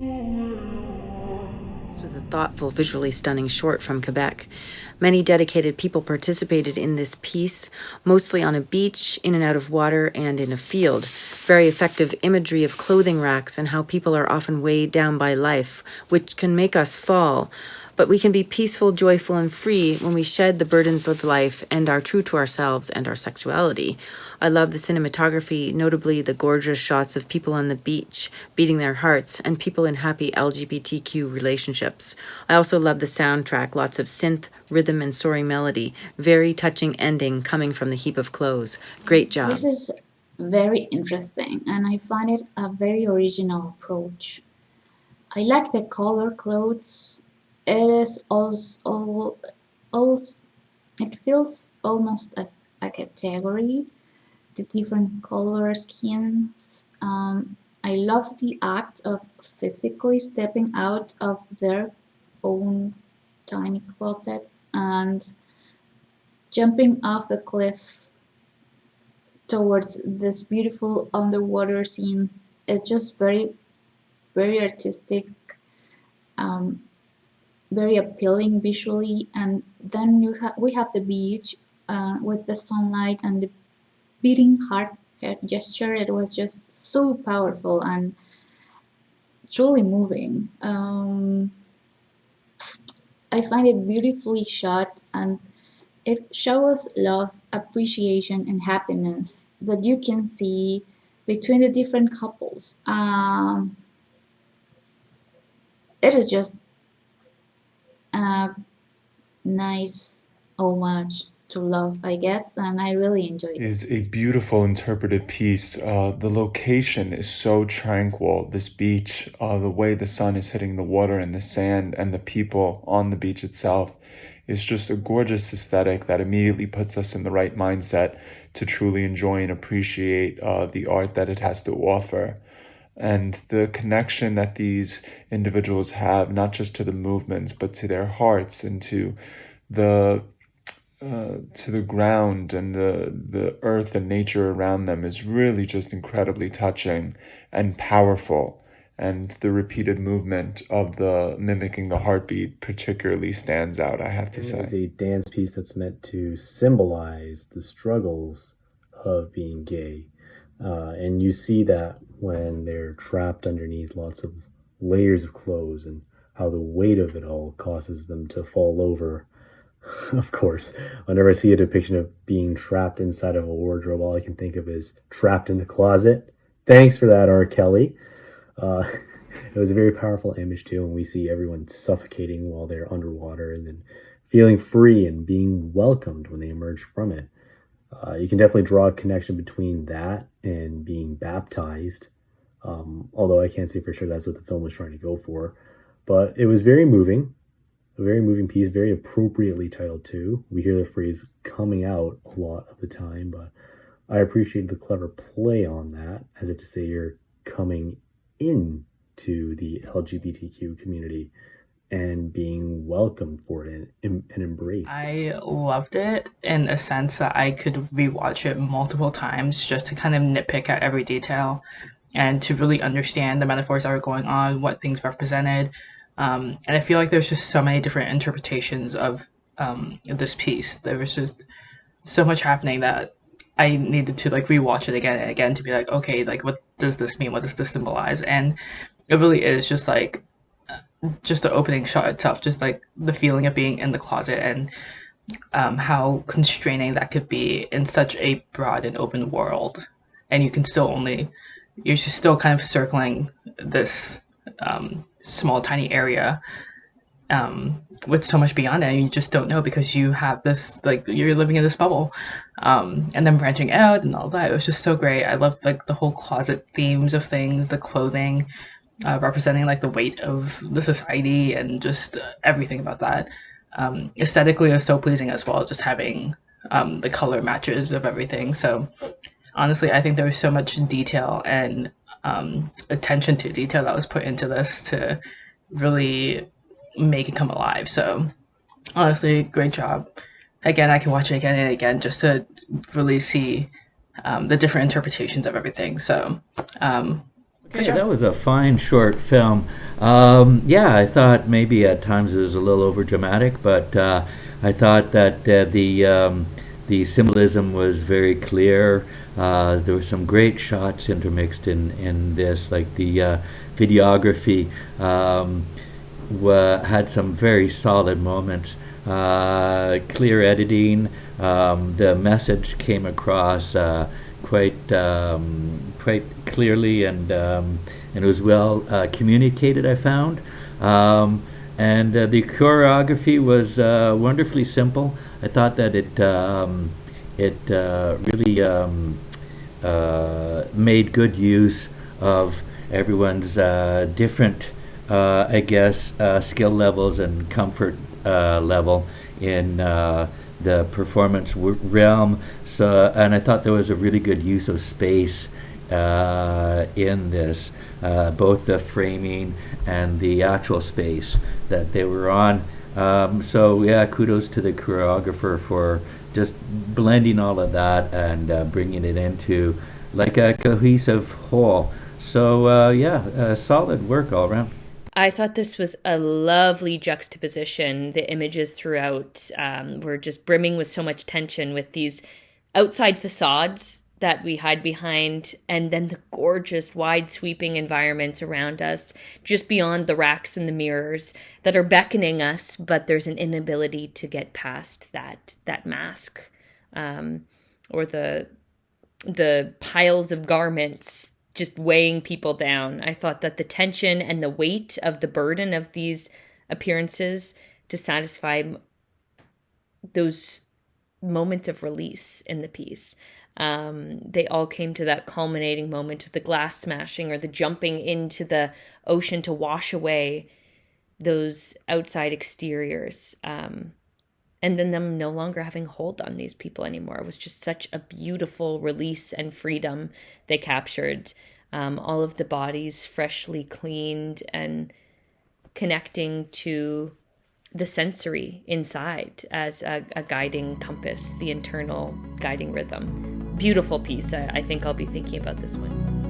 This was a thoughtful, visually stunning short from Quebec. Many dedicated people participated in this piece, mostly on a beach, in and out of water, and in a field. Very effective imagery of clothing racks and how people are often weighed down by life, which can make us fall. But we can be peaceful, joyful, and free when we shed the burdens of life and are true to ourselves and our sexuality. I love the cinematography, notably the gorgeous shots of people on the beach beating their hearts and people in happy LGBTQ relationships. I also love the soundtrack, lots of synth, rhythm, and soaring melody. Very touching ending coming from the heap of clothes. Great job. This is very interesting, and I find it a very original approach. I like the color clothes. It is also it feels almost as a category. The different color schemes. I love the act of physically stepping out of their own tiny closets and jumping off the cliff towards this beautiful underwater scenes. It's just very artistic, um, very appealing visually. And then we have the beach with the sunlight and the beating heart gesture. It was just so powerful and truly moving. I find it beautifully shot, and it shows love, appreciation, and happiness that you can see between the different couples. It is just a nice homage to love, I guess, and I really enjoyed it. Is a beautiful interpretive piece. The location is so tranquil. This beach, the way the sun is hitting the water and the sand and the people on the beach itself is just a gorgeous aesthetic that immediately puts us in the right mindset to truly enjoy and appreciate the art that it has to offer. And the connection that these individuals have, not just to the movements, but to their hearts and the to the ground and the earth and nature around them is really just incredibly touching and powerful. And the repeated movement of the mimicking the heartbeat particularly stands out, I have to And it is say. a dance piece that's meant to symbolize the struggles of being gay. And you see that when they're trapped underneath lots of layers of clothes and how the weight of it all causes them to fall over. Of course, whenever I see a depiction of being trapped inside of a wardrobe, all I can think of is trapped in the closet. Thanks for that, R. Kelly. Uh, it was a very powerful image too, and we see everyone suffocating while they're underwater and then feeling free and being welcomed when they emerge from it. You can definitely draw a connection between that and being baptized, although I can't say for sure that's what the film was trying to go for. But it was very moving, a very moving piece, very appropriately titled too. We hear the phrase coming out a lot of the time, but I appreciate the clever play on that, as if to say you're coming in to the LGBTQ community and being welcomed for it and embraced. I loved it in a sense that I could rewatch it multiple times just to kind of nitpick at every detail and to really understand the metaphors that were going on, what things represented. And I feel like there's just so many different interpretations of this piece. There was just so much happening that I needed to like rewatch it again and again to be like, okay, like what does this mean? What does this symbolize? And it really is just the opening shot itself, just like the feeling of being in the closet and how constraining that could be in such a broad and open world. And you're just still kind of circling this small, tiny area with so much beyond it. And you just don't know because you have this, like, you're living in this bubble. And then branching out and all that. It was just so great. I loved, like, the whole closet themes of things, the clothing, representing like the weight of the society and just everything about that. Aesthetically, it was so pleasing as well, just having the color matches of everything. So honestly, I think there was so much detail and attention to detail that was put into this to really make it come alive. So honestly, great job. Again, I can watch it again and again just to really see the different interpretations of everything. So Good Hey, job. that was a fine short film. Yeah, I thought maybe at times it was a little over dramatic, but I thought that the symbolism was very clear. There were some great shots intermixed in this, like the videography had some very solid moments. Clear editing. The message came across quite clearly, and it was well communicated, I found. And the choreography was wonderfully simple. I thought that it really made good use of everyone's different, I guess, skill levels and comfort level in the performance realm. So, and I thought there was a really good use of space in this, both the framing and the actual space that they were on. So yeah, kudos to the choreographer for just blending all of that and bringing it into like a cohesive whole. So yeah, solid work all around. I thought this was a lovely juxtaposition. The images throughout were just brimming with so much tension, with these outside facades that we hide behind, and then the gorgeous, wide sweeping environments around us, just beyond the racks and the mirrors that are beckoning us, but there's an inability to get past that mask, or the piles of garments just weighing people down. I thought that the tension and the weight of the burden of these appearances to satisfy those moments of release in the piece. They all came to that culminating moment of the glass smashing or the jumping into the ocean to wash away those outside exteriors. And then them no longer having hold on these people anymore. It was just such a beautiful release and freedom they captured. All of the bodies freshly cleaned and connecting to the sensory inside as a guiding compass, the internal guiding rhythm. Beautiful piece. I think I'll be thinking about this one.